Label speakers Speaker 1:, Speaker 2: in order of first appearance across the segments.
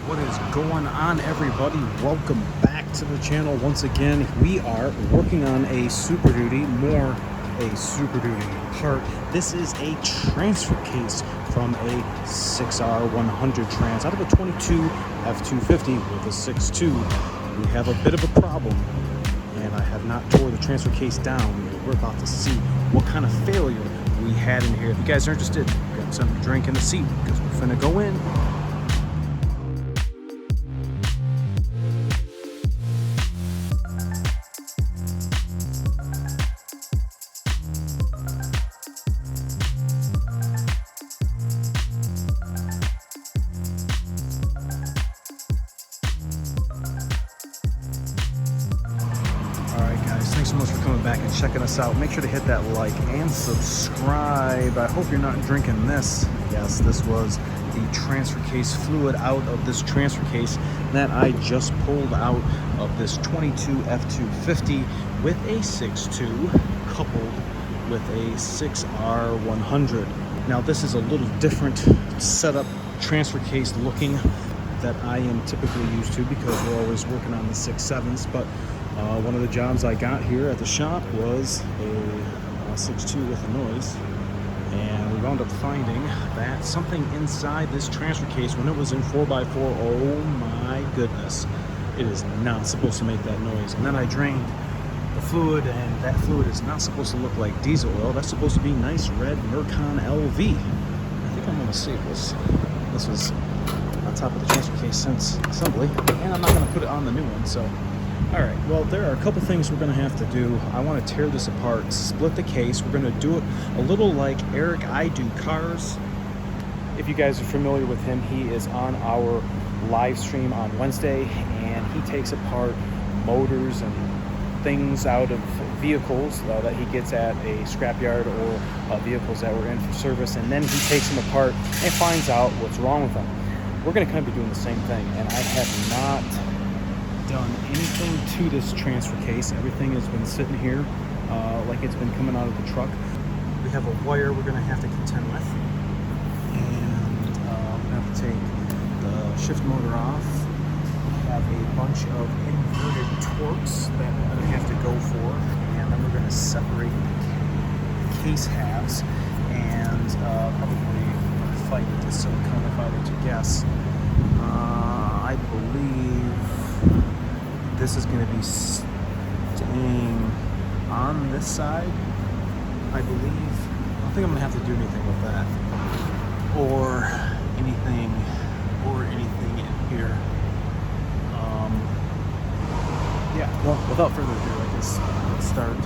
Speaker 1: What is going on, everybody? Welcome back to the channel once again. We are working on a Super Duty, a Super Duty part. This is a transfer case from a 6R100 trans out of a 22 F250 with a 6.2. We have a bit of a problem, and I have not tore the transfer case down. We're about to see what kind of failure we had in here. If you guys are interested, grab something to drink and a seat because we're finna go in. Thanks so much for coming back and checking us out. Make sure to hit that like and subscribe. I hope you're not drinking this. Yes, this was the transfer case fluid out of this transfer case that I just pulled out of this 22 F250 with a 6.2 coupled with a 6R100. Now this is a little different setup transfer case looking that I am typically used to because we're always working on the 6.7s, but one of the jobs I got here at the shop was a 6.2 with a noise, and we wound up finding that something inside this transfer case, when it was in 4x4, oh my goodness, it is not supposed to make that noise. And then I drained the fluid, and that fluid is not supposed to look like diesel oil. That's supposed to be nice red Mercon LV. I think I'm going to save this. This was on top of the transfer case since assembly, and I'm not going to put it on the new one, so alright, well, there are a couple things we're going to have to do. I want to tear this apart, split the case. We're going to do it a little like Eric I Do Cars. If you guys are familiar with him, he is on our live stream on Wednesday, and he takes apart motors and things out of vehicles that he gets at a scrapyard or vehicles that were in for service, and then he takes them apart and finds out what's wrong with them. We're going to kind of be doing the same thing, and I have not done anything to this transfer case. Everything has been sitting here like it's been coming out of the truck. We have a wire we're going to have to contend with, and we're going to have to take the shift motor off. We have a bunch of inverted torques that we're going to have to go for, and then we're going to separate the case halves and probably fight with the silicone if I were to guess. I believe this is going to be staying on this side, I believe. I don't think I'm going to have to do anything with that or anything in here. Yeah, well, without further ado, I guess let's start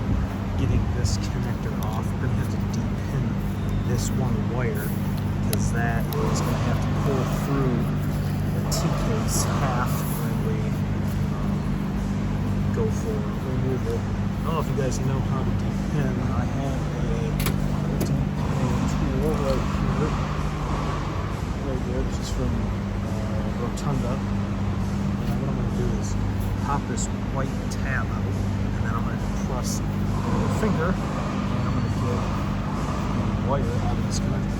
Speaker 1: getting this connector off. We're going to have to depin this one wire because that is going to have to pull through the T-case half when we go for removal. I don't know if you guys know how to depin. I have a depin tool right here. This is from Rotunda. And what I'm going to do is pop this white tab out, and then I'm going to press the finger, and I'm going to get the wire out of this connector.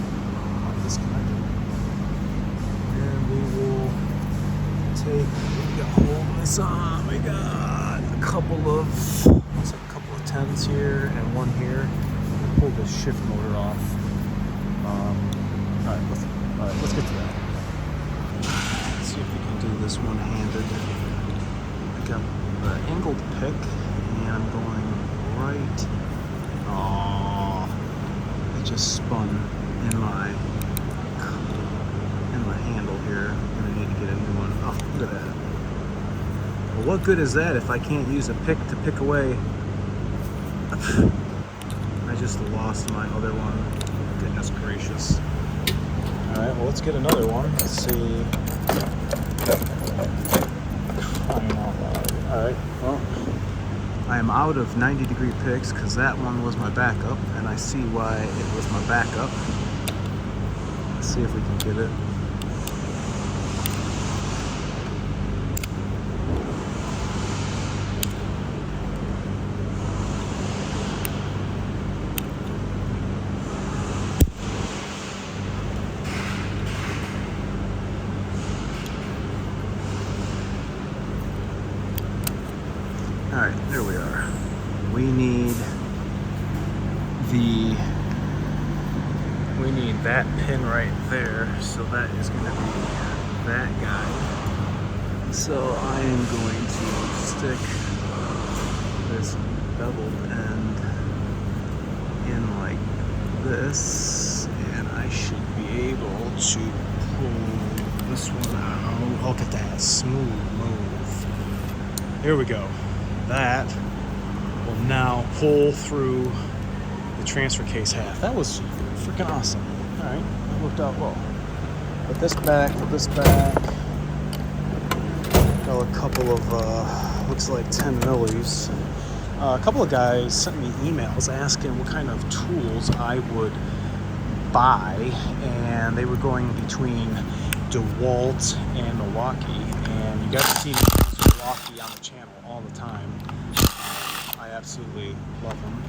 Speaker 1: And we will we got hold of this on. We got a couple of 10s here and one here. We'll pull the shift motor off. Alright, let's get to that. Let's see if we can do this one-handed. I got the angled pick, and I'm going right. It just spun in my handle here. I'm gonna need to get a new one. Oh, look at that. Well, what good is that if I can't use a pick to pick away? I just lost my other one. Goodness gracious. Alright, well, let's get another one. Let's see. Alright, well, I am out of 90-degree picks because that one was my backup, and I see why it was my backup. Let's see if we can get it. we need that pin right there, so that is going to be that guy. So I am going to stick this beveled end in like this, and I should be able to pull this one out. Look at that smooth move. Here we go. That will now pull through the transfer case half. That was freaking awesome. All right, that worked out well. Put this back, got a couple of, looks like 10 millis. A couple of guys sent me emails asking what kind of tools I would buy, and they were going between DeWalt and Milwaukee, and you guys see me use Milwaukee on the channel all the time. I absolutely love them.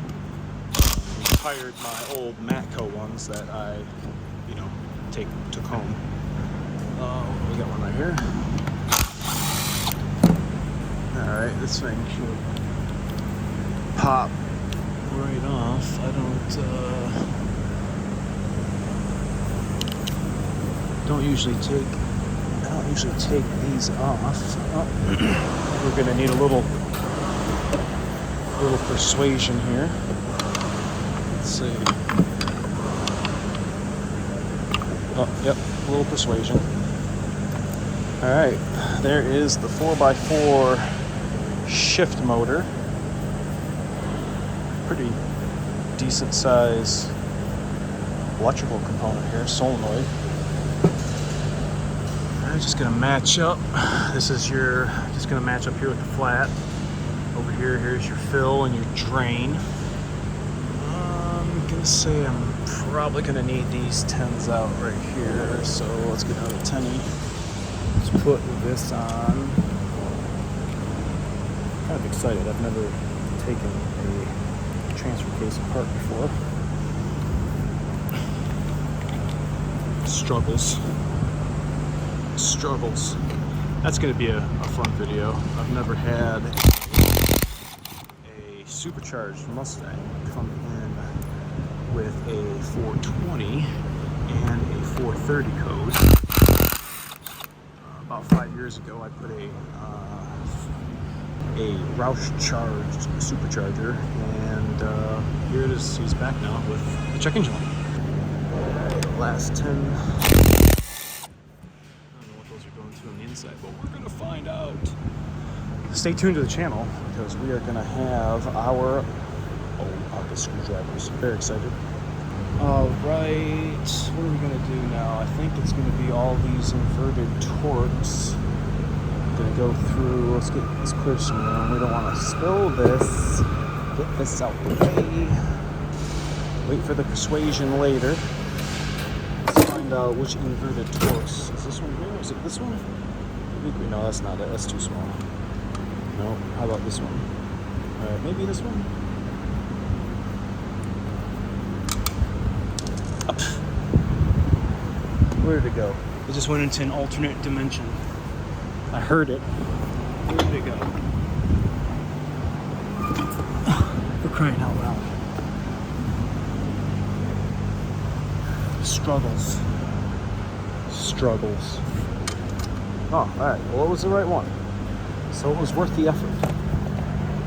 Speaker 1: Retired my old Matco ones that I, took home. We got one right here. Alright, this thing should pop right off. I don't usually take these off. Oh, we're gonna need a little persuasion here. Let's see. Oh, yep, a little persuasion. Alright, there is the 4x4 shift motor. Pretty decent size electrical component here, solenoid. I'm just gonna match up. Just gonna match up here with the flat. Over here, here's your fill and your drain. I'm gonna say I'm probably gonna need these 10s out right here. So let's get another 10-y. Let's put this on. Kind of excited. I've never taken a transfer case apart before. Struggles. That's going to be a fun video. I've never had a supercharged Mustang come in with a 420 and a 430 code. About 5 years ago, I put a Roush charged supercharger, and here it is. He's back now with the check engine light. Last 10. I don't know what those are going through on the inside, but we're going to find out. Stay tuned to the channel because we are going to have our the screwdrivers. Very excited. All right, what are we going to do now? I think it's going to be all these inverted torques. Gonna go through. Let's clear some room. We don't want to spill this. Get this out the way. Wait for the persuasion later. Let's find out which inverted torques. Is this one here? Is it this one? No, that's not it. That's too small. No. How about this one? All right, maybe this one. Up. Where did it go? It just went into an alternate dimension. I heard it. Where did it go? For crying out loud. Struggles. Oh, alright. Well, it was the right one. So it was worth the effort.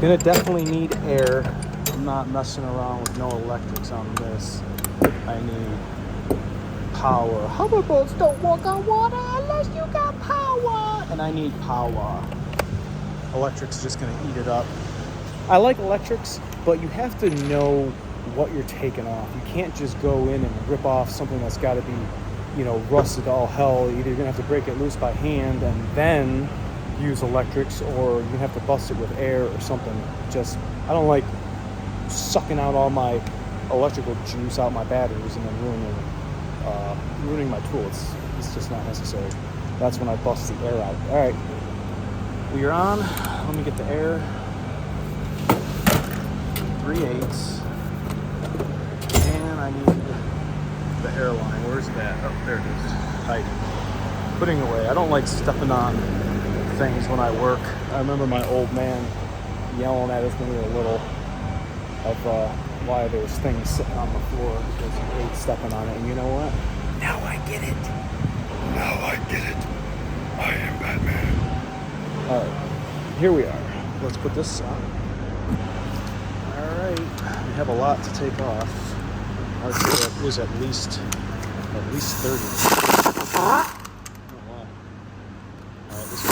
Speaker 1: Gonna definitely need air. I'm not messing around with no electrics on this. I need power. Hoverboards don't walk on water unless you got power. And I need power. Electric's just gonna eat it up. I like electrics, but you have to know what you're taking off. You can't just go in and rip off something that's gotta be, rusted all hell. Either you're gonna have to break it loose by hand and then use electrics, or you're gonna have to bust it with air or something. I don't like sucking out all my electrical juice out my batteries and then ruining my tool. It's just not necessary. That's when I bust the air out. All right, we are on. Let me get the air. 3/8, and I need the airline. Where's that? Oh, there it is. Hiding. Putting away. I don't like stepping on things when I work. I remember my old man yelling at us when we were little. of why there's things sitting on the floor because you hate stepping on it. And you know what? Now I get it. Now I get it. I am Batman. Alright, here we are. Let's put this on. Alright, we have a lot to take off. Our trip is at least 30. Oh wow. Alright, this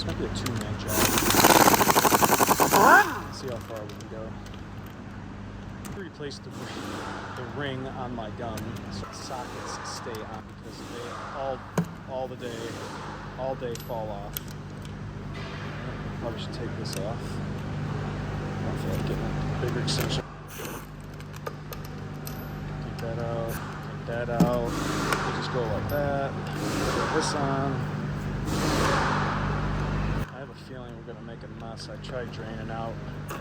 Speaker 1: might be a 2-man job. Let's see how far we can go. I replaced the ring on my gun so the sockets stay on because they all day fall off. Probably should take this off. I don't feel like getting a bigger extension. Take that out. Take that out. We just go like that. Put this on. I have a feeling we're gonna make a mess. I tried draining out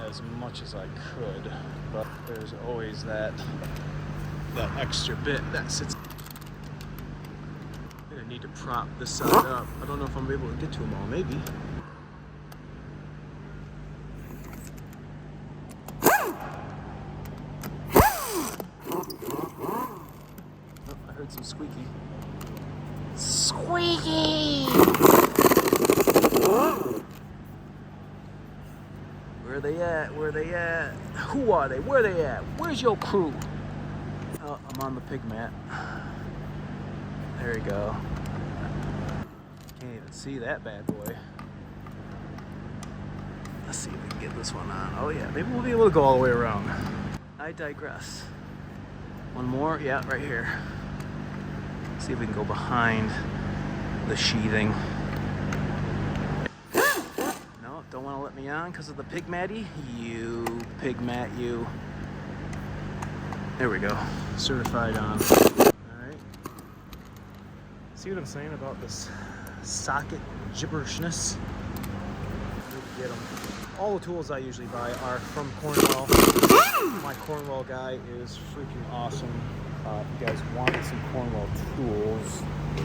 Speaker 1: as much as I could, but there's always that extra bit that sits. I'm gonna need to prop this side up. I don't know if I'm able to get to them all. Maybe. Some squeaky. Squeaky! Where they at? Where they at? Who are they? Where they at? Where's your crew? Oh, I'm on the pig mat. There you go. Can't even see that bad boy. Let's see if we can get this one on. Oh yeah, maybe we'll be able to go all the way around. I digress. One more? Yeah, right here. See if we can go behind the sheathing. No, don't want to let me on because of the pig matty. You pig mat, you. There we go. Certified on. Alright. See what I'm saying about this socket gibberishness? I need to get them. All the tools I usually buy are from Cornwall. My Cornwall guy is freaking awesome. If you guys wanted some Cornwall tools, I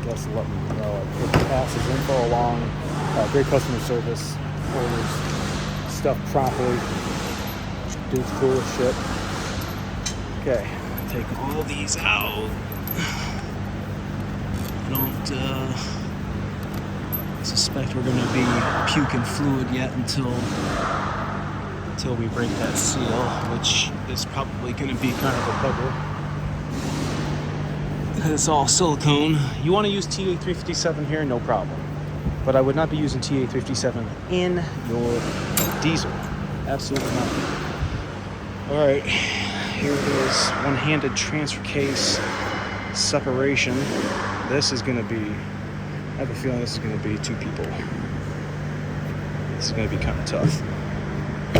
Speaker 1: guess let me know. I could pass his info along. Great customer service, orders stuff properly. Dude's cool as shit. Okay, take all these out. I don't suspect we're going to be puking fluid yet until we break that seal, which is probably going to be kind of a bugger. It's all silicone. You want to use TA357 here, no problem. But I would not be using TA357 in your diesel. Absolutely not. Alright, here it is. One-handed transfer case separation. This is going to be, I have a feeling this is going to be 2 people. This is going to be kind of tough.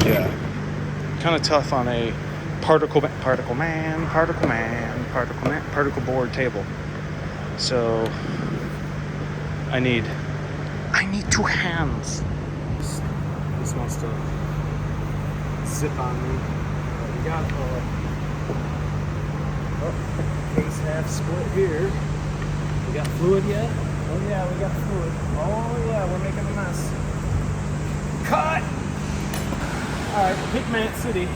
Speaker 1: Yeah, kind of tough on a particle board table. So I need 2 hands. This wants to zip on me. We got case half split here. We got fluid yet? Oh yeah, we got fluid. Oh yeah, we're making a mess. Cut! Alright, Pigment City.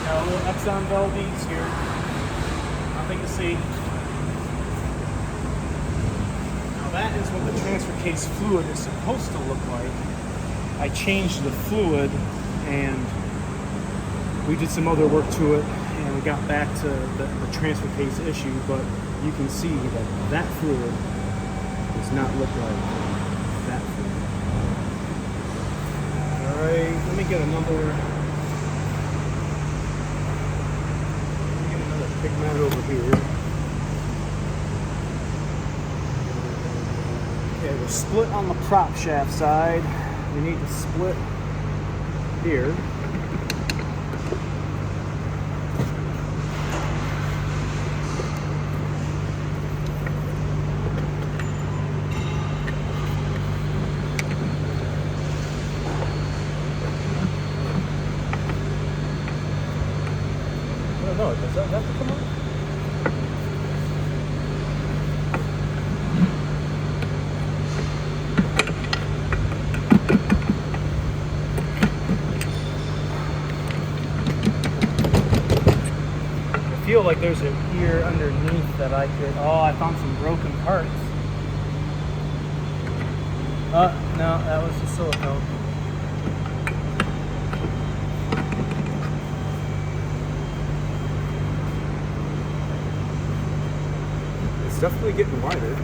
Speaker 1: Got a little Exxon Valdez here. Nothing to see. Now that is what the transfer case fluid is supposed to look like. I changed the fluid and we did some other work to it and we got back to the transfer case issue, but you can see that fluid does not look like that fluid. Alright, let me get another pigment over here. Okay, we're split on the prop shaft side. We need to split here. No, does that have to come out? feel like there's an ear underneath that I could... Oh, I found some broken parts. No, that was just silicone. It's definitely getting wider.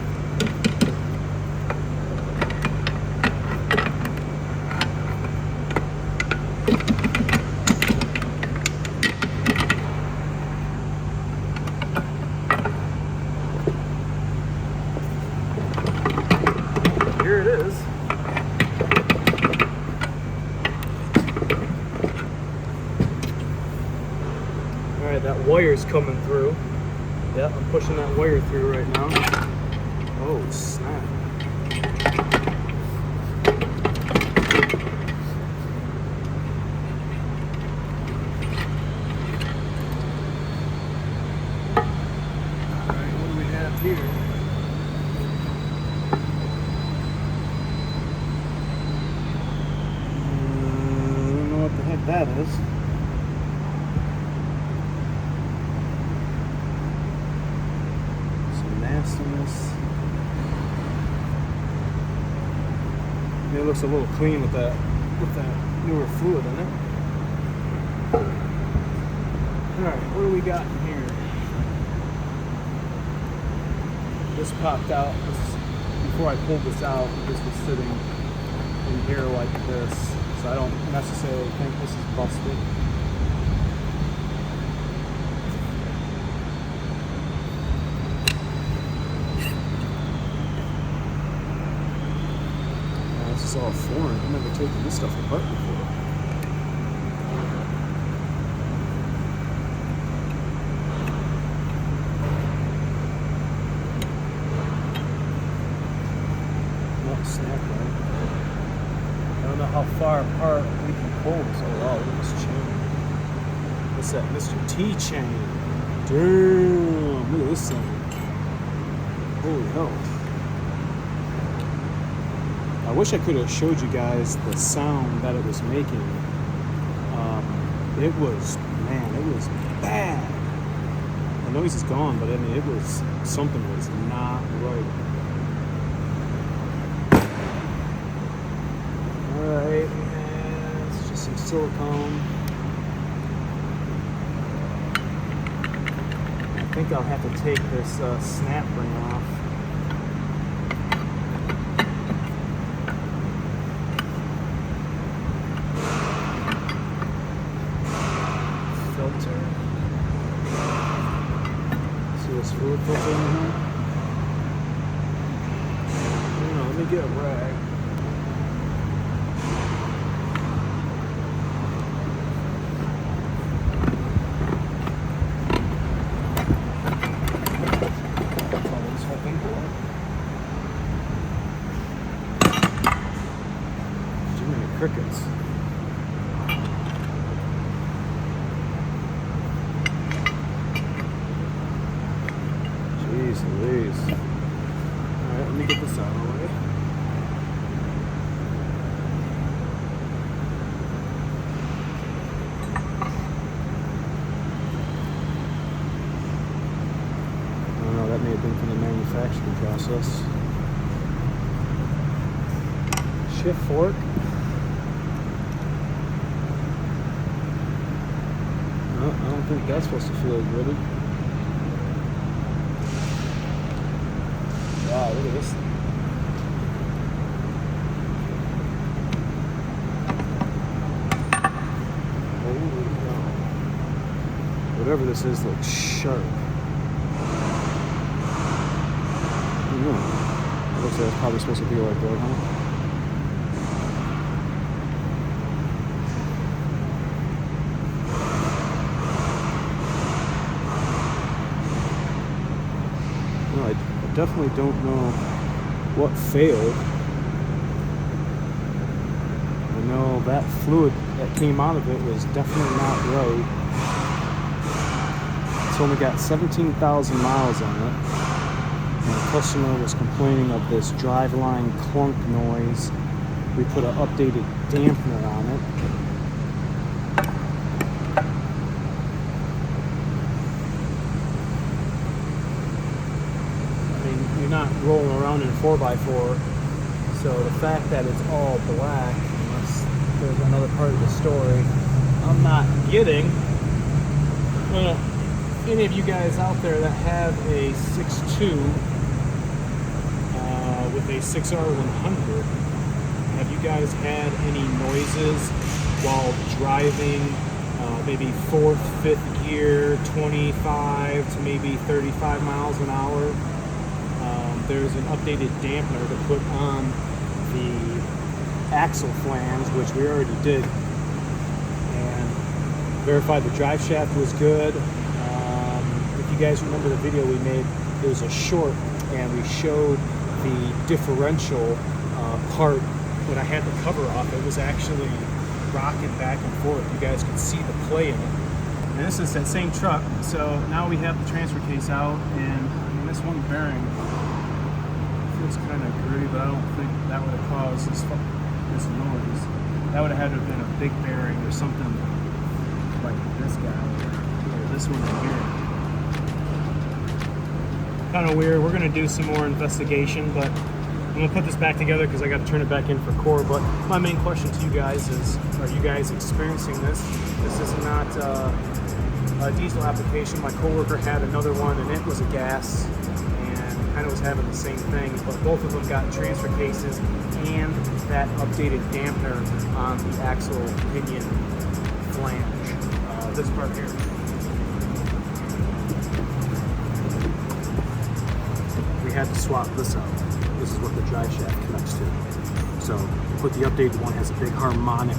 Speaker 1: Here it is. Alright, that wire's coming through. Yeah, I'm pushing that wire through right now. Oh, snap. Alright, what do we have here? I don't know what the heck that is. Nastiness. It looks a little clean with that newer fluid in it. Alright, what do we got in here? This popped out. Before I pulled this out, this was sitting in here like this. So I don't necessarily think this is busted. This is all foreign. I've never taken this stuff apart before. Not snap right. I don't know how far apart we can pull this. Oh wow, look at this chain. What's that? Mr. T chain. Damn, look at this thing. Holy hell. I wish I could have showed you guys the sound that it was making. It was bad. The noise is gone, but I mean, it was, something was not right. Alright, it's just some silicone. I think I'll have to take this snap ring off. Filter. See this fluid filter in here? I don't know, let me get a rag. Too many crickets. Jeez Louise. Alright, let me get this out of the way. I don't know, that may have been from the manufacturing process. Shift fork. No, I don't think that's supposed to feel gridded. Wow, look at this thing. Holy cow. Whatever this is looks sharp. I don't know. It looks like it's probably supposed to be like that, huh? No, I definitely don't know what failed. I know that fluid that came out of it was definitely not right. It's only got 17,000 miles on it. And the customer was complaining of this driveline clunk noise. We put an updated dampener on it. not rolling around in 4x4. So the fact that it's all black, unless there's another part of the story I'm not getting. Well, any of you guys out there that have a 6.2 with a 6R100, have you guys had any noises while driving maybe 4th, 5th gear, 25 to maybe 35 miles an hour? There's an updated dampener to put on the axle flange, which we already did, and verified the drive shaft was good. If you guys remember the video we made, it was a short, and we showed the differential part when I had the cover off. It was actually rocking back and forth. You guys could see the play in it. And this is that same truck. So now we have the transfer case out, and I mean, this one bearing feels kind of gritty, but I don't think that would have caused this noise. That would have had to have been a big bearing or something like this guy or this one here. Kind of weird. We're going to do some more investigation, but I'm going to put this back together because I got to turn it back in for core. But my main question to you guys is, are you guys experiencing this? This is not a diesel application. My coworker had another one, and it was a gas, and kind of was having the same thing. But both of them got transfer cases and that updated dampener on the axle pinion flange. This part here. We had to swap this out. This is what the drive shaft connects to. So put the updated one, has a big harmonic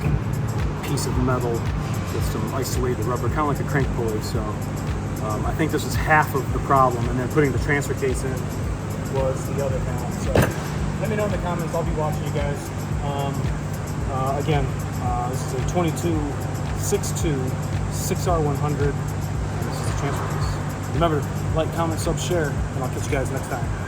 Speaker 1: piece of metal with some isolated rubber, kind of like a crank pulley. So I think this is half of the problem, and then putting the transfer case in was the other half. So let me know in the comments. I'll be watching you guys. Again, this is a 22.62 6R100, and this is the transfer case. Remember, like, comment, sub, share, and I'll catch you guys next time.